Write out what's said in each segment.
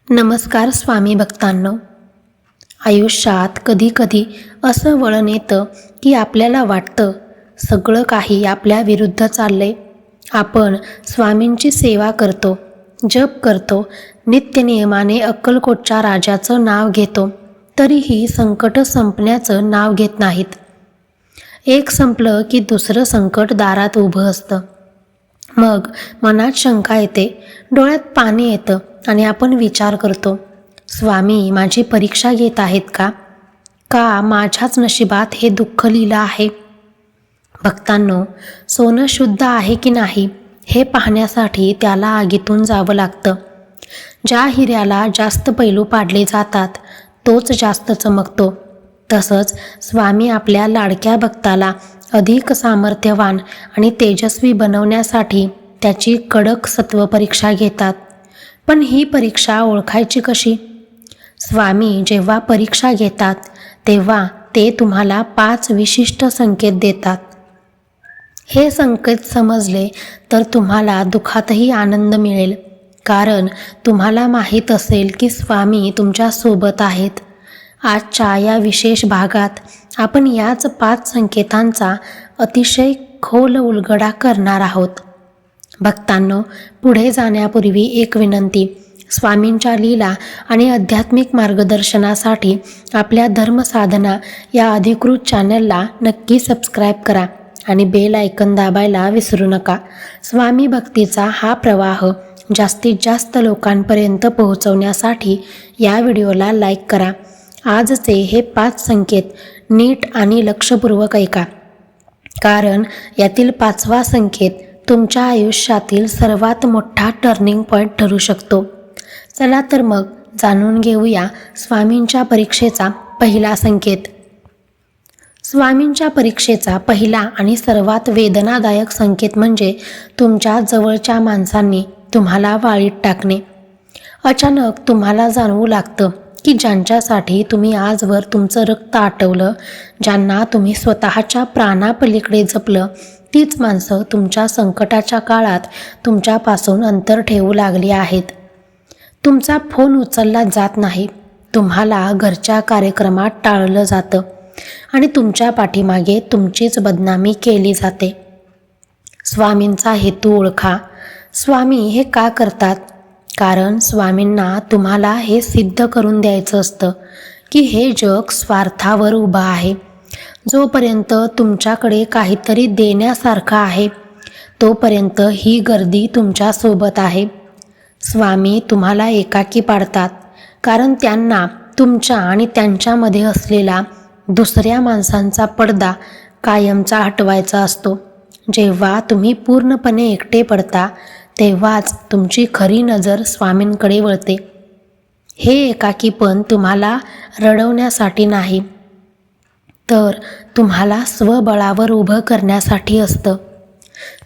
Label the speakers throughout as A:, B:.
A: नमस्कार स्वामी भक्तांनो. आयुष्यात कधीकधी असं वळण येतं की आपल्याला वाटतं सगळं काही आपल्या विरुद्ध चाललंय. आपण स्वामींची सेवा करतो, जप करतो, नित्यनियमाने अक्कलकोटच्या राजाचं नाव घेतो, तरीही संकट संपण्याचं नाव घेत नाहीत. एक संपलं की दुसरं संकट दारात उभं असतं. मग मनात शंका येते, डोळ्यात पाणी येतं आणि आपण विचार करतो, स्वामी माझी परीक्षा घेत आहेत का? का माझ्याच नशिबात हे दुःख लिहिलं आहे? भक्तांनो, सोनं शुद्ध आहे की नाही हे पाहण्यासाठी त्याला आगीतून जावं लागतं. ज्या हिऱ्याला जास्त पैलू पाडले जातात तोच जास्त चमकतो. तसंच स्वामी आपल्या लाडक्या भक्ताला अधिक सामर्थ्यवान आणि तेजस्वी बनवण्यासाठी त्याची कडक सत्वपरीक्षा घेतात. पण ही परीक्षा ओळखायची कशी? स्वामी जेव्हा परीक्षा घेतात तेव्हा ते तुम्हाला 5 विशिष्ट संकेत देतात. हे संकेत समजले तर तुम्हाला दुःखातही आनंद मिळेल, कारण तुम्हाला माहीत असेल की स्वामी तुमच्या सोबत आहेत. आजच्या या विशेष भागात आपण याच 5 संकेतांचा अतिशय खोल उलगडा करणार आहोत. भक्तांनो, पुढे जाण्यापूर्वी एक विनंती. स्वामींच्या लीला आणि आध्यात्मिक मार्गदर्शनासाठी आपल्या धर्मसाधना या अधिकृत चॅनलला नक्की सबस्क्राईब करा आणि बेल आयकन दाबायला विसरू नका. स्वामी भक्तीचा हा प्रवाह जास्तीत जास्त लोकांपर्यंत पोहोचवण्यासाठी या व्हिडिओला लाईक करा. आजचे हे 5 संकेत नीट आणि लक्षपूर्वक ऐका, कारण यातील 5वा संकेत तुमच्या आयुष्यातील सर्वात मोठा टर्निंग पॉईंट ठरू शकतो. चला तर मग जाणून घेऊया स्वामींच्या परीक्षेचा पहिला संकेत. स्वामींच्या परीक्षेचा पहिला आणि सर्वात वेदनादायक संकेत म्हणजे तुमच्या जवळच्या माणसांनी तुम्हाला वाळीत टाकणे. अचानक तुम्हाला जाणवू लागतं की ज्यांच्यासाठी तुम्ही आजवर तुमचं रक्त आटवलं, ज्यांना तुम्ही स्वतःच्या प्राणापलीकडे जपलं, तीच माणसं तुमच्या संकटाच्या काळात तुमच्यापासून अंतर ठेवू लागली आहेत. तुमचा फोन उचलला जात नाही, तुम्हाला घरच्या कार्यक्रमात टाळलं जातं आणि तुमच्या पाठीमागे तुमचीच बदनामी केली जाते. स्वामींचा हेतू ओळखा. स्वामी हे का करतात? कारण स्वामींना तुम्हाला हे सिद्ध करून द्यायचं असतं की हे जग स्वार्थावर उभं आहे. जोपर्यंत तुमच्याकडे काहीतरी देण्यासारखं आहे तोपर्यंत ही गर्दी तुमच्यासोबत आहे. स्वामी तुम्हाला एकाकी पाडतात, कारण त्यांना तुमच्या आणि त्यांच्यामध्ये असलेला दुसऱ्या माणसांचा पडदा कायमचा हटवायचा असतो. जेव्हा तुम्ही पूर्णपणे एकटे पडता तेव्हाच तुमची खरी नजर स्वामींकडे वळते. हे एकाकीपण तुम्हाला रडवण्यासाठी नाही, तर तुम्हाला स्वबळावर उभं करण्यासाठी असतं.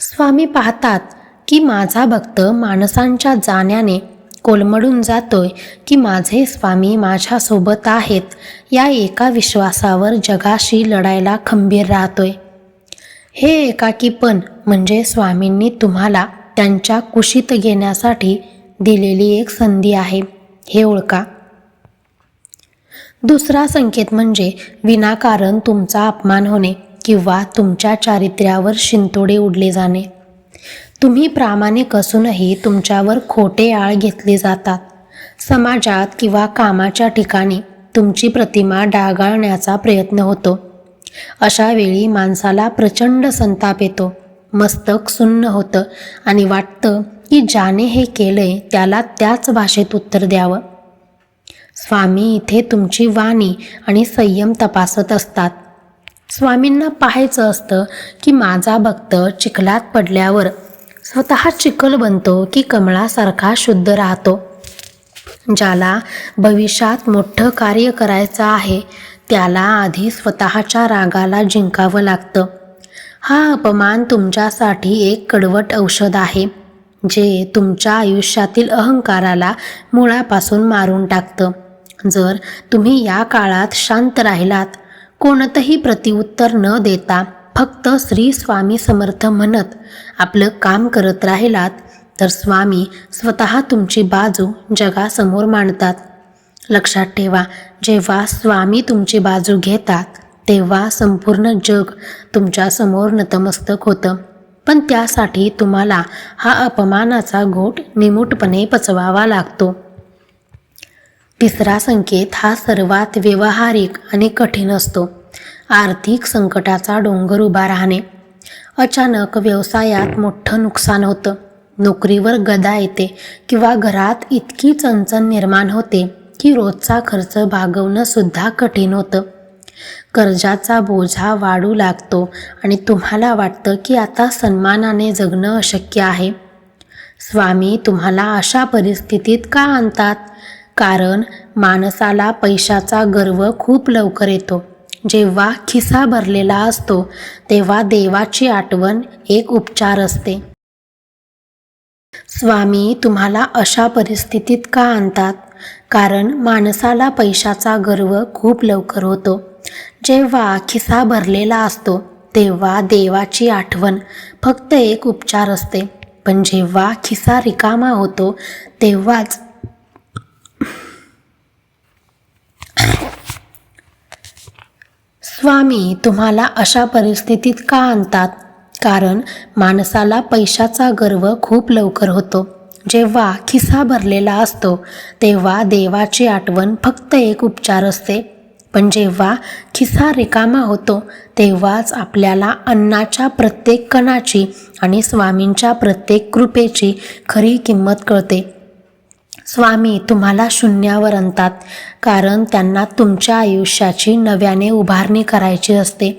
A: स्वामी पाहतात की माझा भक्त माणसांच्या जाण्याने कोलमडून जातोय की माझे स्वामी माझ्यासोबत आहेत, या एका विश्वासावर जगाशी लढायला खंबीर राहतोय. हे एकाकीपण म्हणजे स्वामींनी तुम्हाला त्यांच्या कुशीत घेण्यासाठी दिलेली एक संधी आहे, हे ओळखा. दुसरा संकेत म्हणजे विनाकारण तुमचा अपमान होणे किंवा तुमच्या चारित्र्यावर शिंतोडे उडले जाणे. तुम्ही प्रामाणिक असूनही तुमच्यावर खोटे आळ घेतले जातात. समाजात किंवा कामाच्या ठिकाणी तुमची प्रतिमा डागाळण्याचा प्रयत्न होतो. अशा वेळी माणसाला प्रचंड संताप येतो, मस्तक सुन्न होतं आणि वाटतं की ज्याने हे केलंय त्याला त्याच भाषेत उत्तर द्यावं. स्वामी इथे तुमची वाणी आणि संयम तपासत असतात. स्वामींना पाहायचं असतं की माझा भक्त चिखलात पडल्यावर स्वतः चिखल बनतो की कमळासारखा शुद्ध राहतो. ज्याला भविष्यात मोठं कार्य करायचं आहे त्याला आधी स्वतःच्या रागाला जिंकावं लागतं. हा अपमान तुमच्यासाठी एक कडवट औषध आहे, जे तुमच्या आयुष्यातील अहंकाराला मुळापासून मारून टाकतं. जर तुम्ही या काळात शांत राहिलात, कोणतंही प्रतिउत्तर न देता फक्त श्री स्वामी समर्थ म्हणत आपलं काम करत राहिलात, तर स्वामी स्वतः तुमची बाजू जगासमोर मांडतात. लक्षात ठेवा, जेव्हा स्वामी तुमची बाजू घेतात तेव्हा संपूर्ण जग तुमच्यासमोर नतमस्तक होतं. पण त्यासाठी तुम्हाला हा अपमानाचा घोट निमूटपणे पचवावा लागतो. तिसरा संकेत हा सर्वात व्यावहारिक आणि कठीण असतो. आर्थिक संकटाचा डोंगर उभा राहणे. अचानक व्यवसायात मोठं नुकसान होतं, नोकरीवर गदा येते किंवा घरात इतकी चणचण निर्माण होते की रोजचा खर्च भागवणं सुद्धा कठीण होतं. कर्जाचा बोझा वाढू लागतो आणि तुम्हाला वाटतं की आता सन्मानाने जगणं अशक्य आहे. स्वामी तुम्हाला अशा परिस्थितीत का आणतात? कारण माणसाला पैशाचा गर्व खूप लवकर येतो. जेव्हा खिसा भरलेला असतो तेव्हा देवाची आठवण एक उपचार असते. स्वामी तुम्हाला अशा परिस्थितीत का आणतात? कारण माणसाला पैशाचा गर्व खूप लवकर होतो. जेव्हा खिसा भरलेला असतो तेव्हा देवाची आठवण फक्त एक उपचार असते. पण जेव्हा खिसा रिकामा होतो तेव्हाच स्वामी तुम्हाला अशा परिस्थितीत का आणतात? कारण माणसाला पैशाचा गर्व खूप लवकर होतो. जेव्हा खिसा भरलेला असतो तेव्हा देवाची आठवण फक्त एक उपचार असते. पण जेव्हा खिसा रिकामा होतो तेव्हाच आपल्याला अन्नाच्या प्रत्येक कणाची आणि स्वामींच्या प्रत्येक कृपेची खरी किंमत कळते. स्वामी तुम्हाला शून्यावर आणतात कारण त्यांना तुमच्या आयुष्याची नव्याने उभारणी करायची असते.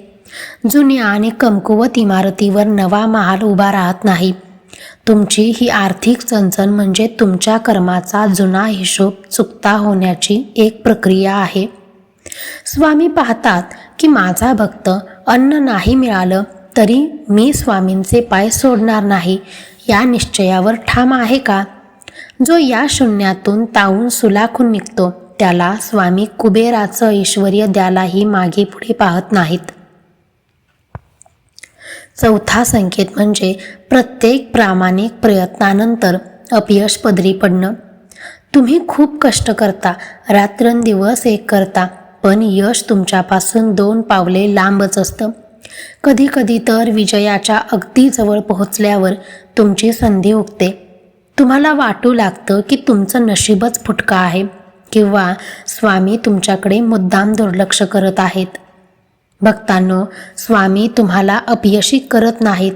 A: जुन्या आणि कमकुवत इमारतीवर नवा महाल उभा राहत नाही. तुमची ही आर्थिक चणचण म्हणजे तुमच्या कर्माचा जुना हिशोब चुकता होण्याची एक प्रक्रिया आहे. स्वामी पाहतात की माझा भक्त अन्न नाही मिळालं तरी मी स्वामींचे पाय सोडणार नाही या निश्चयावर ठाम आहे का? जो या शून्यातून तावून सुलाखून निघतो त्याला स्वामी कुबेराचं ऐश्वर्य द्यायलाही मागे पुढे पाहत नाहीत. चौथा संकेत म्हणजे प्रत्येक प्रामाणिक प्रयत्नानंतर अपयश पदरी पडणं. तुम्ही खूप कष्ट करता, रात्रंदिवस एक करता, पण यश तुमच्यापासून 2 पावले लांबच असतं. कधीकधी तर विजयाच्या अगदी जवळ पोहोचल्यावर तुमची संधी हुकते. तुम्हाला वाटू लागतं की तुमचं नशीबच फुटका आहे किंवा स्वामी तुमच्याकडे मुद्दाम दुर्लक्ष करत आहेत. भक्तांनो, स्वामी तुम्हाला अपयशी करत नाहीत,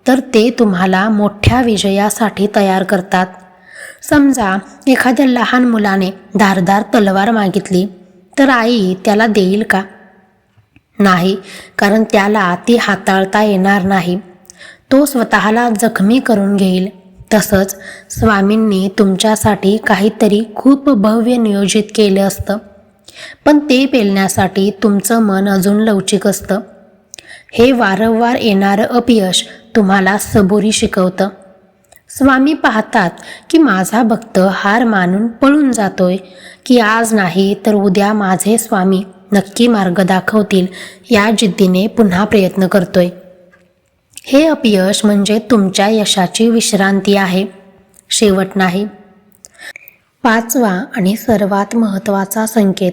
A: तर ते तुम्हाला मोठ्या विजयासाठी तयार करतात. समजा एखाद्या लहान मुलाने धारदार तलवार मागितली तर आई त्याला देईल का? नाही, कारण त्याला ती हाताळता येणार नाही. तो स्वतःला जखमी करून घेईल. तसंच स्वामींनी तुमच्यासाठी काहीतरी खूप भव्य नियोजित केलं असतं, पण ते पेलण्यासाठी तुमचं मन अजून लवचिक असतं. हे वारंवार येणारं अपयश तुम्हाला सबुरी शिकवतं. स्वामी पाहतात की माझा भक्त हार मानून पळून जातोय, की आज नाही तर उद्या माझे स्वामी नक्की मार्ग दाखवतील या जिद्दीने पुन्हा प्रयत्न करतोय. हे अपयश म्हणजे तुमच्या यशाची विश्रांती आहे, शेवट नाही. 5वा आणि सर्वात महत्त्वाचा संकेत.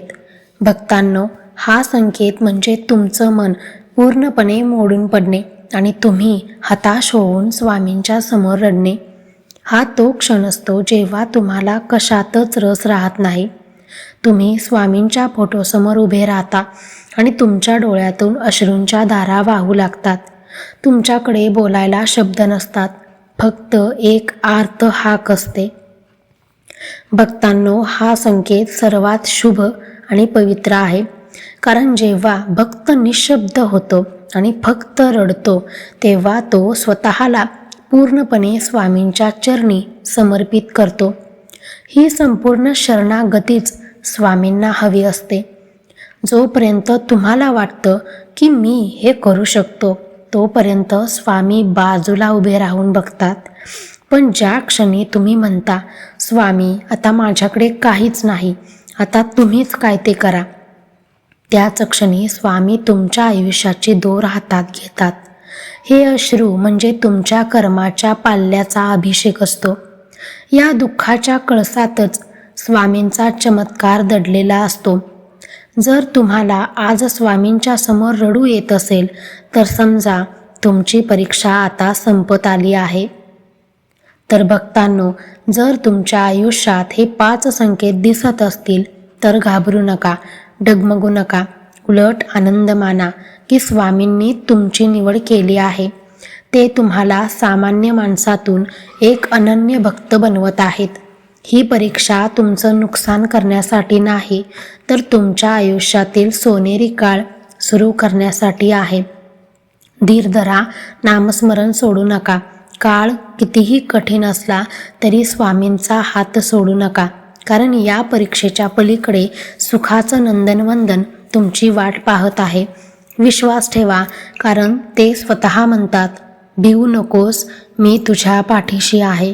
A: भक्तांनो, हा संकेत म्हणजे तुमचं मन पूर्णपणे मोडून पडणे आणि तुम्ही हताश होऊन स्वामींच्या समोर रडणे. हा तो क्षण असतो जेव्हा तुम्हाला कशातच रस राहत नाही. तुम्ही स्वामींच्या फोटोसमोर उभे राहता आणि तुमच्या डोळ्यातून अश्रूंच्या धारा वाहू लागतात. तुमच्याकडे बोलायला शब्द नसतात, फक्त एक आर्त हाक असते. भक्तांनो, हा संकेत सर्वात शुभ आणि पवित्र आहे, कारण जेव्हा भक्त निशब्द होतो आणि फक्त रडतो तेव्हा तो स्वतःला पूर्णपणे स्वामींच्या चरणी समर्पित करतो. ही संपूर्ण शरणागतीच स्वामींना हवी असते. जोपर्यंत तुम्हाला वाटतं की मी हे करू शकतो तोपर्यंत स्वामी बाजूला उभे राहून बघतात. पण ज्या क्षणी तुम्ही म्हणता, स्वामी आता माझ्याकडे काहीच नाही, आता तुम्हीच काय ते करा, त्याच क्षणी स्वामी तुमच्या आयुष्याची दोर हातात घेतात. हे अश्रू म्हणजे तुमच्या कर्माच्या पाल्याचा अभिषेक असतो. या दुःखाच्या कळसातच स्वामींचा चमत्कार दडलेला असतो. जर तुम्हाला आज स्वामींच्या समोर रडू येत असेल तर समजा तुमची परीक्षा आता संपत आली आहे. तर भक्तांनो, जर तुमच्या आयुष्यात हे 5 संकेत दिसत असतील तर घाबरू नका, डगमगू नका. उलट आनंद माना की स्वामींनी तुमची निवड केली आहे. ते तुम्हाला सामान्य माणसातून एक अनन्य भक्त बनवत आहेत. ही परीक्षा तुमचं नुकसान करण्यासाठी नाही, तर तुमच्या आयुष्यातील सोनेरी काळ सुरू करण्यासाठी आहे. धीर धरा, नामस्मरण सोडू नका. काळ कितीही कठीण असला तरी स्वामींचा हात सोडू नका, कारण या परीक्षेच्या पलीकडे सुखाचं नंदनवंदन तुमची वाट पाहत आहे. विश्वास ठेवा, कारण ते स्वतः म्हणतात, भिवू नकोस, मी तुझ्या पाठीशी आहे.